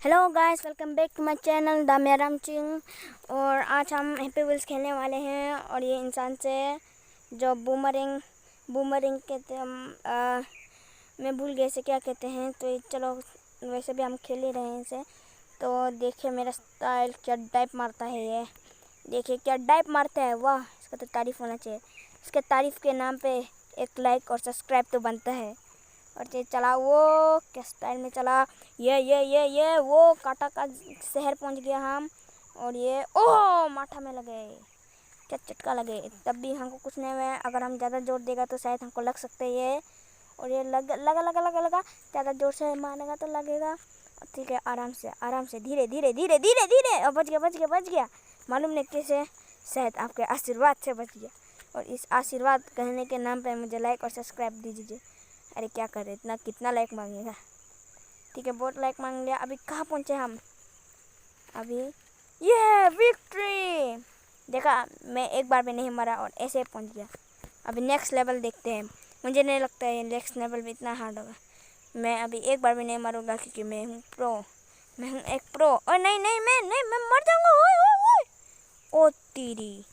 Hello guys, welcome back to my channel the मेराम चिंग। और आज हम हैप्पी व्हील्स खेलने वाले हैं। और ये इंसान से जो बूमरिंग बूमरिंग कहते हैं हम, मैं भूल गया इसे क्या कहते हैं। तो चलो, वैसे भी हम खेल ही रहे हैं इसे। तो देखिए मेरा स्टाइल क्या डाइव मारता है। ये देखिए क्या डाइव मारता है, वाह। इसका तो तारीफ़ होना चाहिए। इसके तारीफ़ के नाम पे एक लाइक और सब्सक्राइब तो बनता है। और ये चला, वो क्या स्टाइल में चला। ये वो काटा का शहर पहुंच गया हम। और ये ओह माथा में लगे, क्या चटका लगे। तब भी हमको कुछ नहीं हुआ। अगर हम ज़्यादा जोर देगा तो शायद हमको लग सकते है ये। और ये लगा लगा लगा लगा लगा ज़्यादा जोर से मारेगा तो लगेगा। ठीक है, आराम से धीरे धीरे धीरे धीरे धीरे। और बच गया। मालूम नहीं कैसे, शायद आपके आशीर्वाद से बच गया। और इस आशीर्वाद कहने के नाम पे मुझे लाइक और सब्सक्राइब दीजिए। अरे क्या कर रहे, इतना कितना लाइक मांगेगा। ठीक है, बहुत लाइक मांग लिया। अभी कहाँ पहुँचे हम? अभी ये विक्ट्री। देखा, मैं एक बार भी नहीं मरा और ऐसे पहुँच गया। अभी नेक्स्ट लेवल देखते हैं। मुझे नहीं लगता है नेक्स्ट लेवल भी इतना हार्ड होगा। मैं अभी एक बार भी नहीं मरूंगा क्योंकि मैं हूँ प्रो। मैं हूँ एक प्रो। और नहीं मैं मर जाऊँगा। ओए ओ तेरी,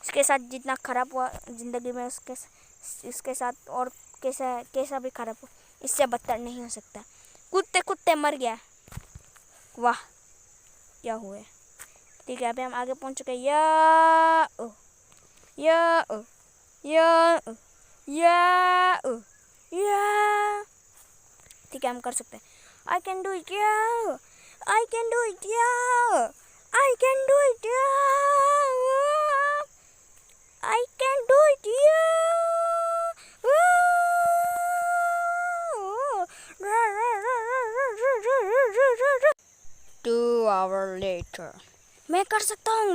इसके साथ जितना ख़राब हुआ ज़िंदगी में इसके साथ और कैसा भी खराब हो, इससे बदतर नहीं हो सकता। कुत्ते मर गया, वाह क्या हुए। ठीक है, अभी हम आगे पहुंच चुके। या ओ या ओ या ओ या ओ या। ठीक है, हम कर सकते हैं। आई कैन डू इट, या आई कैन डू इट, या आई कैन डू इट, या आई कैन डू इट, या 2 hours later। मैं कर सकता हूँ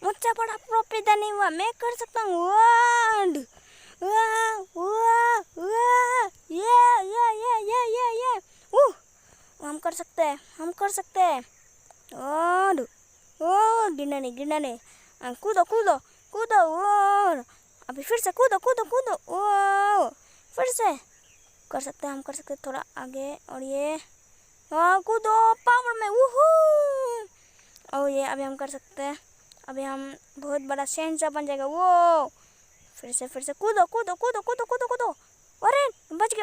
मुझसे बड़ा प्रो पैदा नहीं हुआ। मैं कर सकता हूँ। ये हम कर सकते हैं। गिरना नहीं। कूदो। और अभी फिर से कूदो। फिर से कर सकते हैं, हम कर सकते हैं थोड़ा आगे। और ये कूदो पावर में, वूहू। और ये अभी हम कर सकते हैं। अभी हम बहुत बड़ा सेंसर बन जाएगा वो। फिर से कूदो। अरे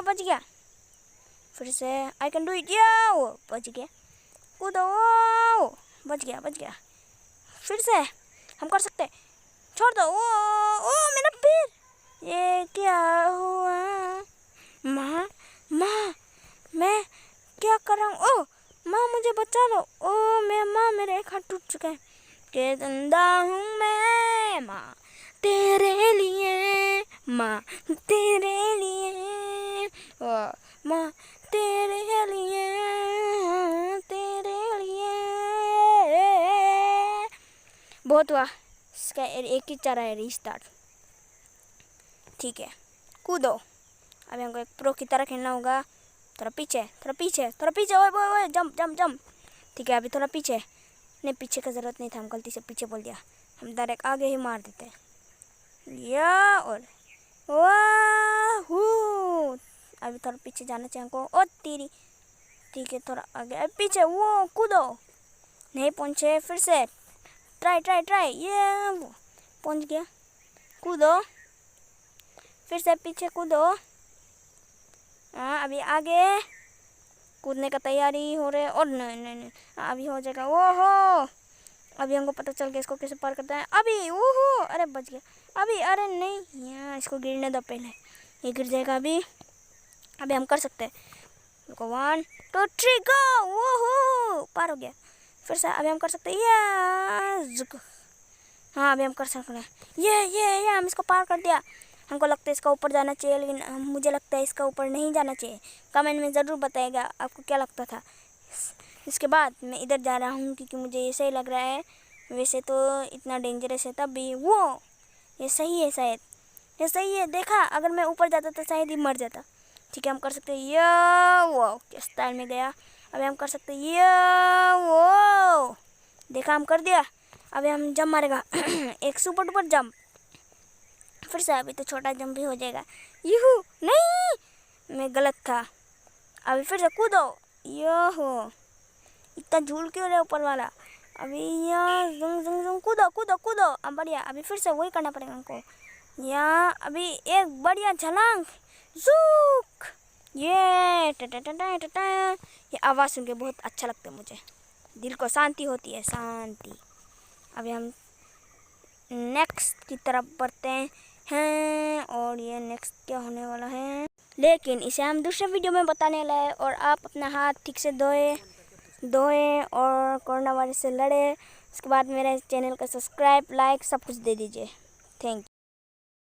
बच गया। फिर से आई कैन डू इट, या वो बच गया। कूदो, बच गया। फिर से हम कर सकते हैं। छोड़ दो। ओ मेरा पैर, ये क्या हुआ? माँ मैं क्या कर रहा हूँ? ओ माँ मुझे बचा लो। ओ माँ मेरे एक हाथ टूट चुका है। के जिंदा हूँ मैं माँ तेरे लिए, माँ तेरे लिए, ओ माँ तेरे लिए। बहुत हुआ, इसका एक ही चारा है, रीस्टार्ट। ठीक है, कूदो। अभी हमको एक प्रो की तरह खेलना होगा। थोड़ा पीछे। ओए जंप। ठीक है, अभी थोड़ा पीछे। नहीं, पीछे का ज़रूरत नहीं था, हम गलती से पीछे बोल दिया। हम डायरेक्ट आगे ही मार देते। या और वाहू। अभी थोड़ा पीछे जाना चाहिए हमको। ओ तेरी। ठीक है, थोड़ा आगे, अभी पीछे। वो कूदो, नहीं पहुँचे। फिर से ट्राई। ये वो पहुँच गया। कूदो, फिर से पीछे कूदो। हाँ, अभी आगे कूदने का तैयारी हो रहे। और नहीं, अभी हो जाएगा। ओहो, अभी हमको पता चल गया इसको कैसे पार करता है। अभी ओहो, अरे बच गया। अभी अरे नहीं, यहाँ इसको गिरने दो पहले, ये गिर जाएगा। अभी हम कर सकते हैं। रुको, 1 2 3 गो। ओहो, पार हो गया। फिर से अभी हम कर सकते हैं। हाँ, अभी हम कर सकते हैं। ये हम इसको पार कर दिया। हमको लगता है इसका ऊपर जाना चाहिए, लेकिन मुझे लगता है इसका ऊपर नहीं जाना चाहिए। कमेंट में ज़रूर बताइएगा आपको क्या लगता था। इसके बाद मैं इधर जा रहा हूँ क्योंकि मुझे ये सही लग रहा है। वैसे तो इतना डेंजरस है, तब भी वो ये सही है, शायद ये सही है। देखा, अगर मैं ऊपर जाता तो शायद ही मर जाता। ठीक है, हम कर सकते हैं। ये वो किस स्टाइल में गया। अभी हम कर सकते हैं। ये वो देखा, हम कर दिया। अभी हम जंप मारेगा एक सुपर डुपर जंप। फिर से अभी तो छोटा जंप भी हो जाएगा। यूहू, नहीं मैं गलत था। अभी फिर से कूदो। यो हो, इतना झूल क्यों रहे ऊपर वाला। अभी यहाँ जुंग जुंग जुंग कूदो कूदो कूदो। अब बढ़िया, अभी फिर से वही करना पड़ेगा हमको। यहाँ अभी एक बढ़िया छलांग, ज़ूक। ये ये आवाज़ सुन के बहुत अच्छा लगता है मुझे, दिल को शांति होती है, शांति। अभी हम नेक्स्ट की तरफ बढ़ते हैं और ये नेक्स्ट क्या होने वाला है, लेकिन इसे हम दूसरे वीडियो में बताने वाला है। और आप अपना हाथ ठीक से धोए और कोरोना वायरस से लड़े। उसके बाद मेरे चैनल को सब्सक्राइब, लाइक सब कुछ दे दीजिए। Thank you.